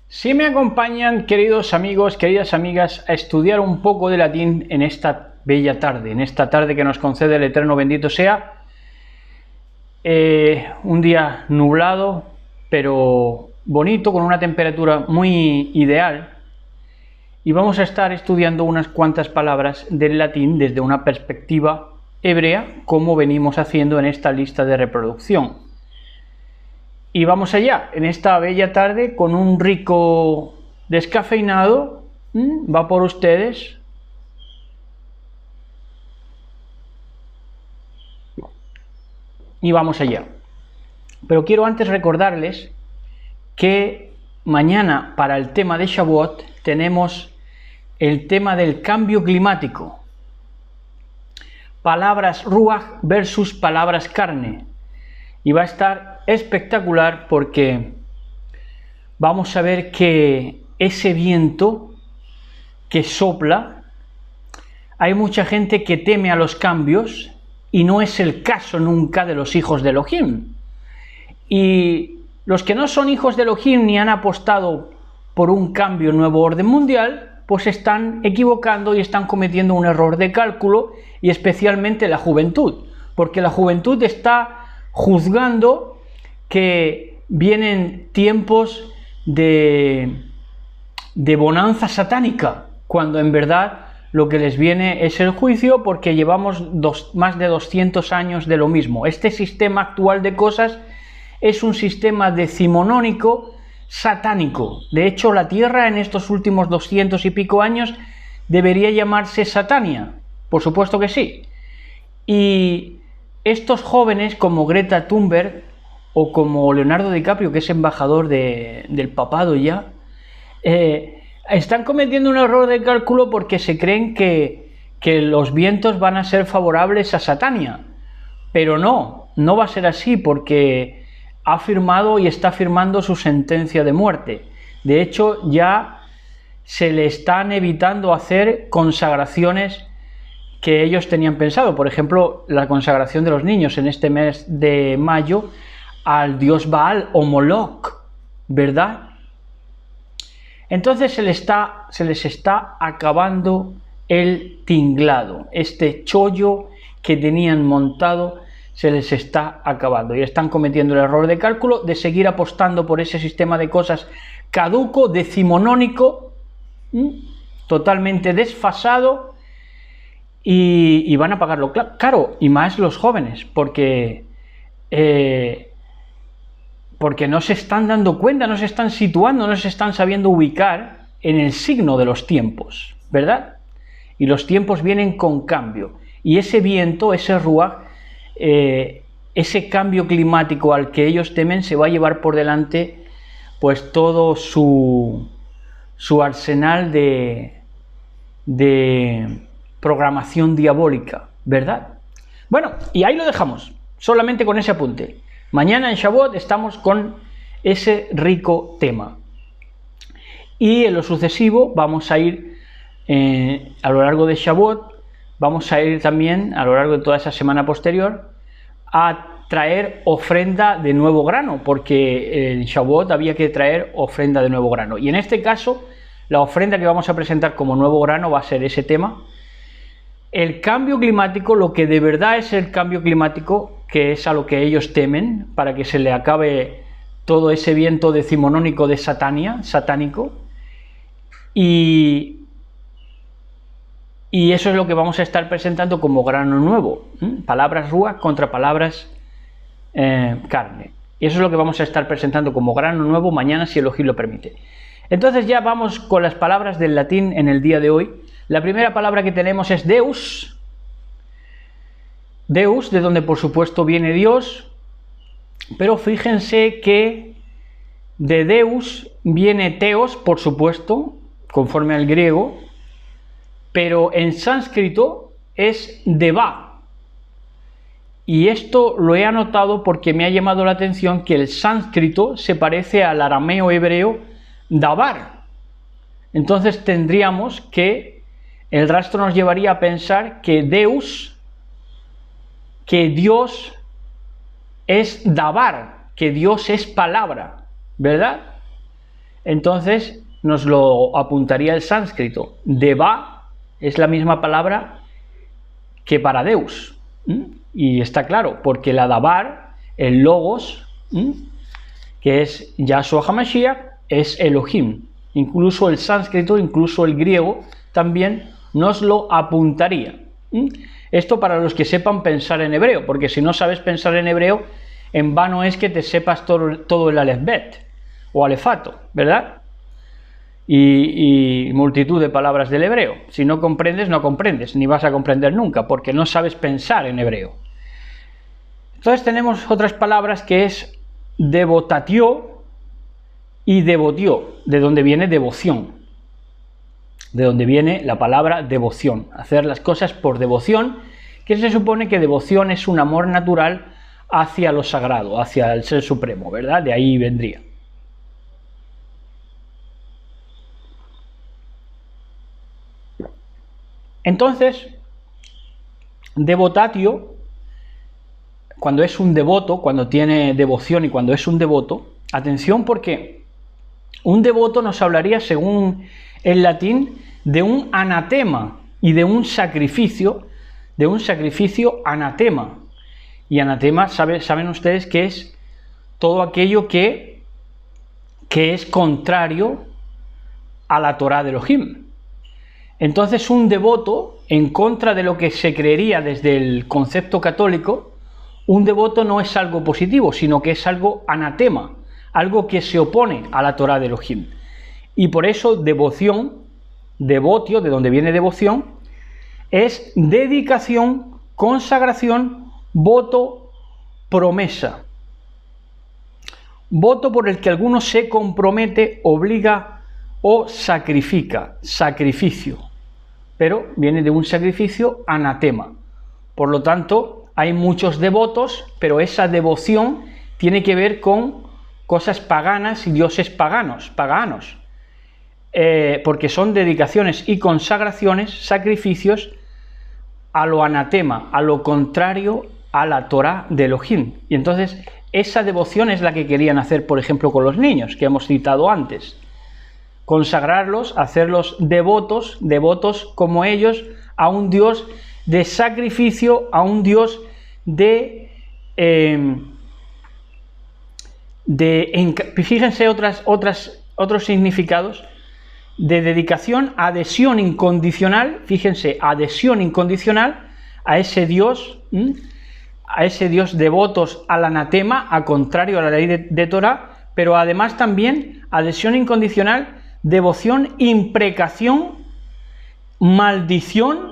Si me acompañan, queridos amigos, queridas amigas, a estudiar un poco de latín en esta bella tarde, en esta tarde que nos concede el Eterno bendito sea, un día nublado, pero bonito, con una temperatura muy ideal, y vamos a estar estudiando unas cuantas palabras del latín desde una perspectiva hebrea, como venimos haciendo en esta lista de reproducción. Y vamos allá, en esta bella tarde, con un rico descafeinado, va por ustedes. Y vamos allá. Pero quiero antes recordarles que mañana, para el tema de Shavuot, tenemos el tema del cambio climático. Palabras ruach versus palabras carne. Y va a estar espectacular porque vamos a ver que ese viento que sopla, hay mucha gente que teme a los cambios y no es el caso nunca de los hijos de Elohim. Y los que no son hijos de Elohim ni han apostado por un cambio, nuevo orden mundial, pues están equivocando y están cometiendo un error de cálculo, y especialmente la juventud, porque la juventud está juzgando que vienen tiempos de bonanza satánica, cuando en verdad lo que les viene es el juicio, porque llevamos más de 200 años de lo mismo. Este sistema actual de cosas es un sistema decimonónico satánico. De hecho, la Tierra en estos últimos 200 y pico años debería llamarse Satania, por supuesto que sí. Y estos jóvenes como Greta Thunberg o como Leonardo DiCaprio, que es embajador del papado ya, están cometiendo un error de cálculo porque se creen que los vientos van a ser favorables a Satania, pero no va a ser así, porque ha firmado y está firmando su sentencia de muerte. De hecho, ya se le están evitando hacer consagraciones que ellos tenían pensado. Por ejemplo, la consagración de los niños en este mes de mayo al dios Baal o Moloch, ¿verdad? Entonces se les está acabando el tinglado. Este chollo que tenían montado se les está acabando y están cometiendo el error de cálculo de seguir apostando por ese sistema de cosas caduco, decimonónico, totalmente desfasado, y van a pagarlo caro, y más los jóvenes, porque no se están dando cuenta, no se están situando, no se están sabiendo ubicar en el signo de los tiempos, ¿verdad? Y los tiempos vienen con cambio, y ese viento, ese ruach, ese cambio climático al que ellos temen, se va a llevar por delante pues todo su arsenal de programación diabólica, ¿verdad? Bueno, y ahí lo dejamos, solamente con ese apunte. Mañana en Shavuot estamos con ese rico tema. Y en lo sucesivo vamos a ir, a lo largo de Shavuot, vamos a ir también, a lo largo de toda esa semana posterior, a traer ofrenda de nuevo grano, porque en Shavuot había que traer ofrenda de nuevo grano. Y en este caso, la ofrenda que vamos a presentar como nuevo grano va a ser ese tema. El cambio climático, lo que de verdad es el cambio climático, que es a lo que ellos temen, para que se le acabe todo ese viento decimonónico de satánico, y eso es lo que vamos a estar presentando como grano nuevo, palabras ruach contra palabras carne, y eso es lo que vamos a estar presentando como grano nuevo mañana, si Elohim lo permite. Entonces ya vamos con las palabras del latín en el día de hoy. La primera palabra que tenemos es Deus. Deus, de donde por supuesto viene Dios, pero fíjense que de Deus viene Theos, por supuesto, conforme al griego, pero en sánscrito es Deva. Y esto lo he anotado porque me ha llamado la atención que el sánscrito se parece al arameo hebreo Dabar. Entonces tendríamos que, el rastro nos llevaría a pensar que Deus, que Dios es Dabar, que Dios es palabra, ¿verdad? entonces nos lo apuntaría el sánscrito. Deva es la misma palabra que para Deus. Y está claro, porque la Dabar, el Logos, que es Yahshua HaMashiach, es Elohim. Incluso el sánscrito, incluso el griego, también nos lo apuntaría. Esto para los que sepan pensar en hebreo, porque si no sabes pensar en hebreo, en vano es que te sepas todo el alefbet o alefato, ¿verdad? Y multitud de palabras del hebreo. Si no comprendes, no comprendes, ni vas a comprender nunca, porque no sabes pensar en hebreo. Entonces tenemos otras palabras que es devotatio y devotio, de donde viene devoción. De donde viene la palabra devoción, hacer las cosas por devoción, que se supone que devoción es un amor natural hacia lo sagrado, hacia el Ser Supremo, ¿verdad? De ahí vendría. Entonces, devotatio, cuando es un devoto, cuando tiene devoción y cuando es un devoto, atención porque un devoto nos hablaría, según el latín, de un anatema y de un sacrificio anatema. Y anatema, saben ustedes que es todo aquello que es contrario a la Torá de Elohim. Entonces un devoto, en contra de lo que se creería desde el concepto católico, un devoto no es algo positivo, sino que es algo anatema, algo que se opone a la Torá de Elohim. Y por eso devoción, devotio, de donde viene devoción, es dedicación, consagración, voto, promesa. Voto por el que alguno se compromete, obliga o sacrifica, sacrificio. Pero viene de un sacrificio anatema. Por lo tanto, hay muchos devotos, pero esa devoción tiene que ver con cosas paganas y dioses paganos, porque son dedicaciones y consagraciones, sacrificios a lo anatema, a lo contrario a la Torá de Elohim. Y entonces esa devoción es la que querían hacer, por ejemplo, con los niños, que hemos citado antes. Consagrarlos, hacerlos devotos como ellos, a un Dios de sacrificio, a un Dios fíjense otros significados de dedicación, adhesión incondicional, fíjense, adhesión incondicional a ese Dios devotos al anatema, a contrario a la ley de Torah, pero además también adhesión incondicional, devoción, imprecación, maldición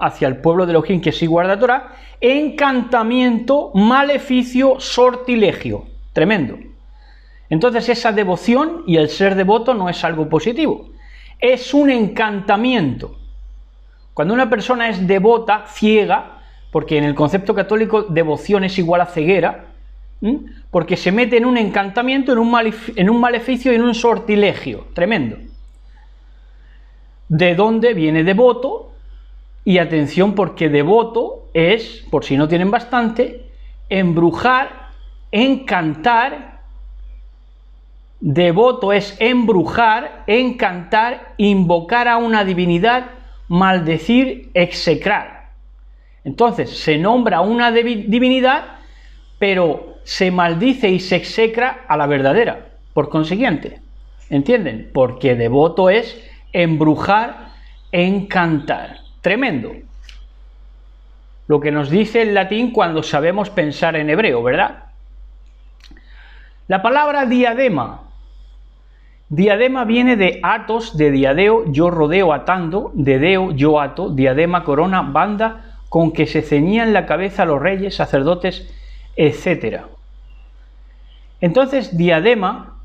hacia el pueblo de Elohim que sí guarda Torah, encantamiento, maleficio, sortilegio. Tremendo. Entonces esa devoción y el ser devoto no es algo positivo, es un encantamiento. Cuando una persona es devota, ciega, porque en el concepto católico devoción es igual a ceguera, porque se mete en un encantamiento, en un maleficio y en un sortilegio. Tremendo. ¿De dónde viene devoto? Y atención, porque devoto es, por si no tienen bastante, embrujar, encantar. Devoto es embrujar, encantar, invocar a una divinidad, maldecir, execrar. Entonces se nombra una divinidad, pero se maldice y se execra a la verdadera, por consiguiente. ¿Entienden? Porque devoto es embrujar, encantar. Tremendo. Lo que nos dice el latín cuando sabemos pensar en hebreo, ¿verdad? La palabra diadema. Diadema viene de atos, de diadeo, yo rodeo atando, dedeo, yo ato, diadema, corona, banda, con que se ceñían la cabeza los reyes, sacerdotes, etc. Entonces, diadema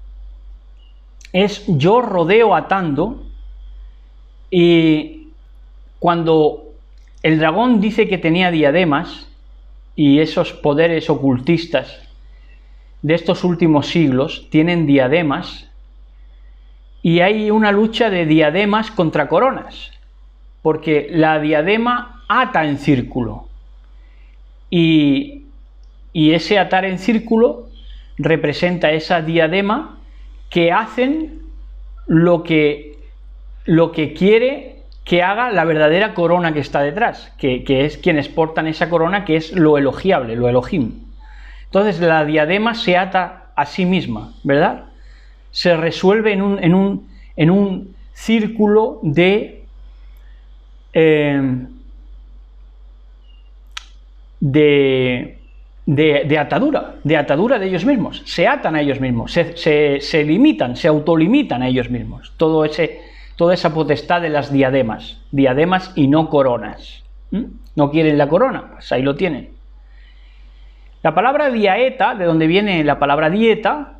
es yo rodeo atando, y cuando el dragón dice que tenía diademas, y esos poderes ocultistas de estos últimos siglos tienen diademas, y hay una lucha de diademas contra coronas, porque la diadema ata en círculo, y ese atar en círculo representa esa diadema que hacen lo que quiere que haga la verdadera corona que está detrás, que es quienes portan esa corona, que es lo elogiable, lo Elohim. Entonces la diadema se ata a sí misma, ¿verdad? Se resuelve en un círculo de atadura de ellos mismos. Se atan a ellos mismos, se limitan, se autolimitan a ellos mismos. Toda esa potestad de las diademas y no coronas. ¿No quieren la corona? Pues ahí lo tienen. La palabra diaeta, de donde viene la palabra dieta,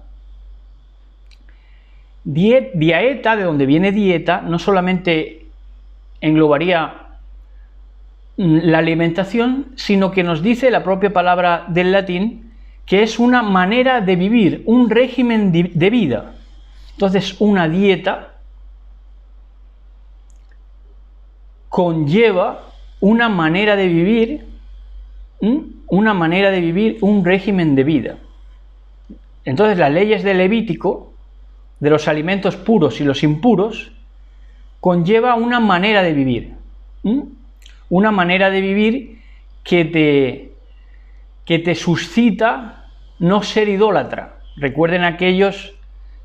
diaeta, de donde viene dieta, no solamente englobaría la alimentación, sino que nos dice la propia palabra del latín que es una manera de vivir, un régimen de vida. Entonces, una dieta conlleva una manera de vivir, un régimen de vida. Entonces, las leyes del Levítico, de los alimentos puros y los impuros, conlleva una manera de vivir. Una manera de vivir que te suscita no ser idólatra. Recuerden aquellos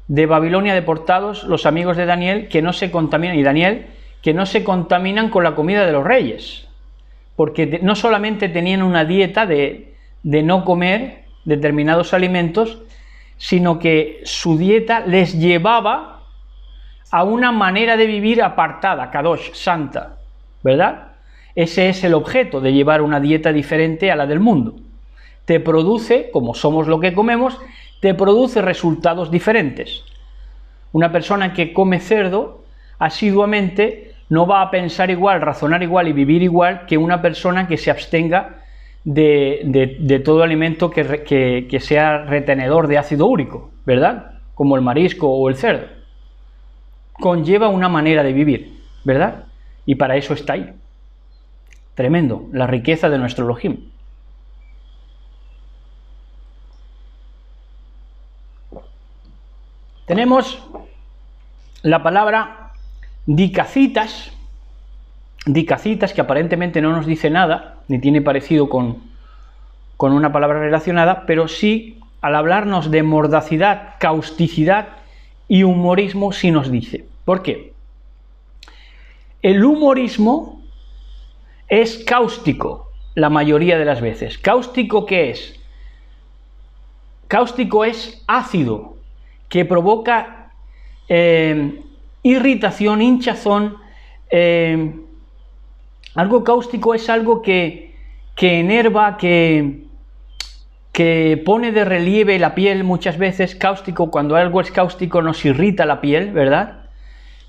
de Babilonia deportados, los amigos de Daniel, que no se contaminan, y Daniel, que no se contaminan con la comida de los reyes, porque no solamente tenían una dieta de no comer determinados alimentos, sino que su dieta les llevaba a una manera de vivir apartada, kadosh, santa, ¿verdad? Ese es el objeto de llevar una dieta diferente a la del mundo. Te produce, como somos lo que comemos, te produce resultados diferentes. Una persona que come cerdo asiduamente no va a pensar igual, razonar igual y vivir igual que una persona que se abstenga de todo alimento que sea retenedor de ácido úrico, ¿verdad? Como el marisco o el cerdo. Conlleva una manera de vivir, ¿verdad? Y para eso está ahí. Tremendo, la riqueza de nuestro Elohim. Tenemos la palabra dicacitas, que aparentemente no nos dice nada, ni tiene parecido con una palabra relacionada, pero sí, al hablarnos de mordacidad, causticidad y humorismo, sí nos dice. ¿Por qué? El humorismo es cáustico la mayoría de las veces. ¿Cáustico qué es? Cáustico es ácido, que provoca irritación, hinchazón. Algo cáustico es algo que enerva, que pone de relieve la piel muchas veces. Cáustico, cuando algo es cáustico nos irrita la piel, ¿verdad?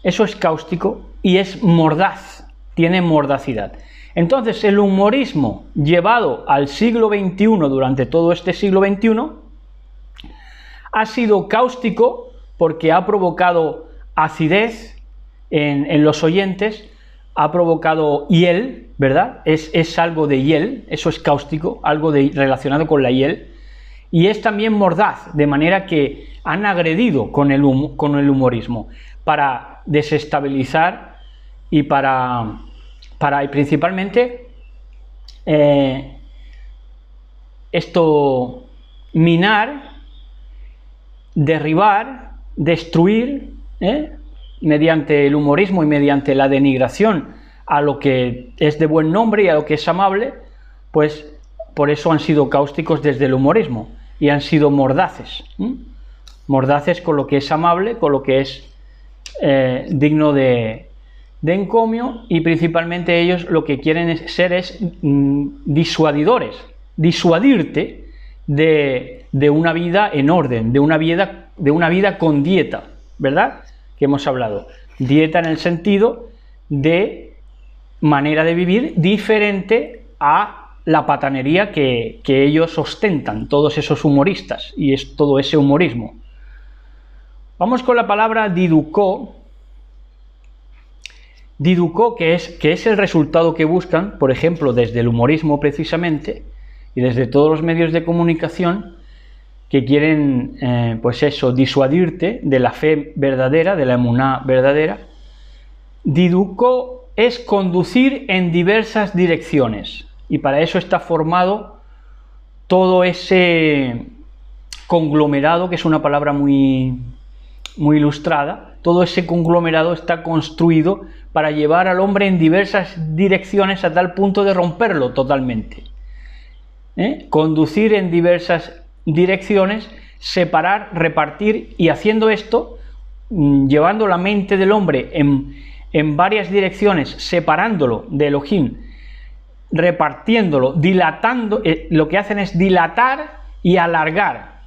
Eso es cáustico y es mordaz, tiene mordacidad. Entonces el humorismo llevado al siglo XXI, durante todo este siglo XXI, ha sido cáustico porque ha provocado acidez en los oyentes, ha provocado hiel, ¿verdad? Es algo de hiel, eso es cáustico, algo relacionado con la hiel, y es también mordaz, de manera que han agredido con el humorismo para desestabilizar y para principalmente minar, derribar, destruir, mediante el humorismo y mediante la denigración a lo que es de buen nombre y a lo que es amable, pues por eso han sido cáusticos desde el humorismo y han sido mordaces, mordaces con lo que es amable, con lo que es digno de encomio, y principalmente ellos lo que quieren ser es disuadidores, disuadirte de una vida en orden, de una vida con dieta, ¿verdad? Que hemos hablado. Dieta en el sentido de manera de vivir diferente a la patanería que ellos ostentan, todos esos humoristas, y es todo ese humorismo. Vamos con la palabra diducó. Diducó, que es el resultado que buscan, por ejemplo, desde el humorismo precisamente, y desde todos los medios de comunicación, que quieren, pues eso, disuadirte de la fe verdadera, de la emuná verdadera. Diduco es conducir en diversas direcciones, y para eso está formado todo ese conglomerado, que es una palabra muy ilustrada. Todo ese conglomerado está construido para llevar al hombre en diversas direcciones a tal punto de romperlo totalmente. Conducir en diversas direcciones, separar, repartir, y haciendo esto, llevando la mente del hombre en varias direcciones, separándolo de Elohim, repartiéndolo, dilatando, lo que hacen es dilatar y alargar.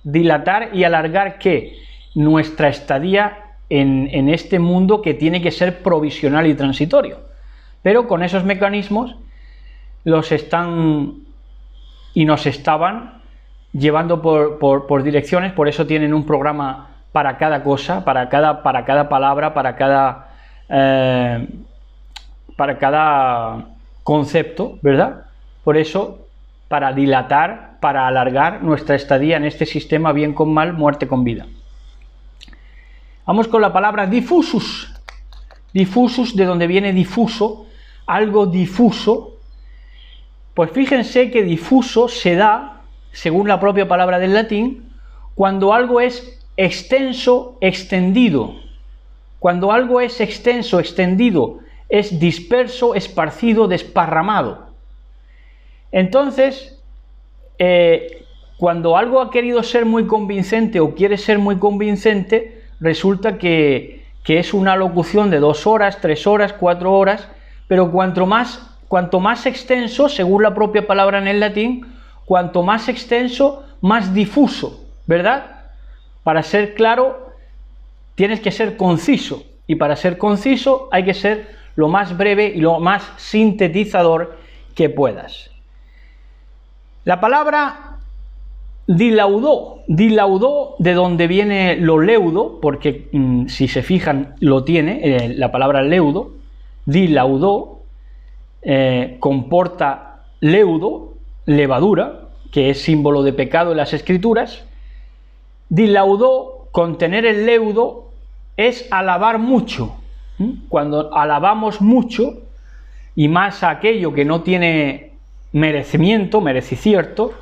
Dilatar y alargar ¿qué? Nuestra estadía en este mundo, que tiene que ser provisional y transitorio. Pero con esos mecanismos los están y nos estaban llevando por direcciones. Por eso tienen un programa para cada cosa, para cada palabra, para cada concepto, ¿verdad? Por eso, para dilatar, para alargar nuestra estadía en este sistema, bien con mal, muerte con vida. Vamos con la palabra difusus. Difusus, de donde viene difuso, algo difuso. Pues fíjense que difuso se da, según la propia palabra del latín, cuando algo es extenso, extendido. Cuando algo es extenso, extendido, es disperso, esparcido, desparramado. Entonces, cuando algo ha querido ser muy convincente o quiere ser muy convincente, resulta que es una locución de 2 horas, 3 horas, 4 horas, pero cuanto más extenso, según la propia palabra en el latín, cuanto más extenso, más difuso, ¿verdad? Para ser claro, tienes que ser conciso, y para ser conciso hay que ser lo más breve y lo más sintetizador que puedas. La palabra dilaudó, de donde viene lo leudo, porque si se fijan lo tiene, la palabra leudo, dilaudó, comporta leudo, levadura, que es símbolo de pecado en las escrituras. Dilaudó, con tener el leudo, es alabar mucho. Cuando alabamos mucho, y más a aquello que no tiene merecimiento, merecicierto,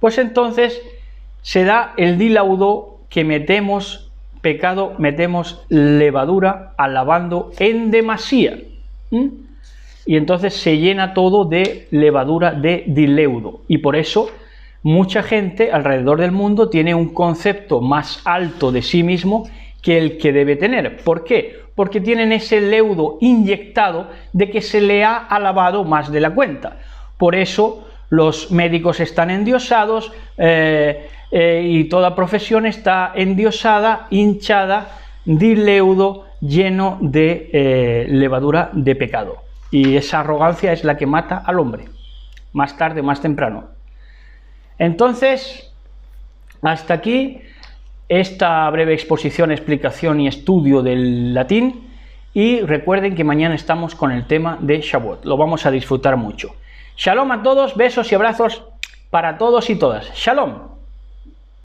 pues entonces se da el dilaudó, que metemos pecado, metemos levadura, alabando en demasía. Y entonces se llena todo de levadura, de dileudo. Y por eso mucha gente alrededor del mundo tiene un concepto más alto de sí mismo que el que debe tener. ¿Por qué? Porque tienen ese leudo inyectado de que se le ha alabado más de la cuenta. Por eso los médicos están endiosados, y toda profesión está endiosada, hinchada, dileudo, lleno de levadura de pecado. Y esa arrogancia es la que mata al hombre, más tarde, más temprano. Entonces, hasta aquí esta breve exposición, explicación y estudio del latín, y recuerden que mañana estamos con el tema de Shavuot, lo vamos a disfrutar mucho. Shalom a todos, besos y abrazos para todos y todas. Shalom.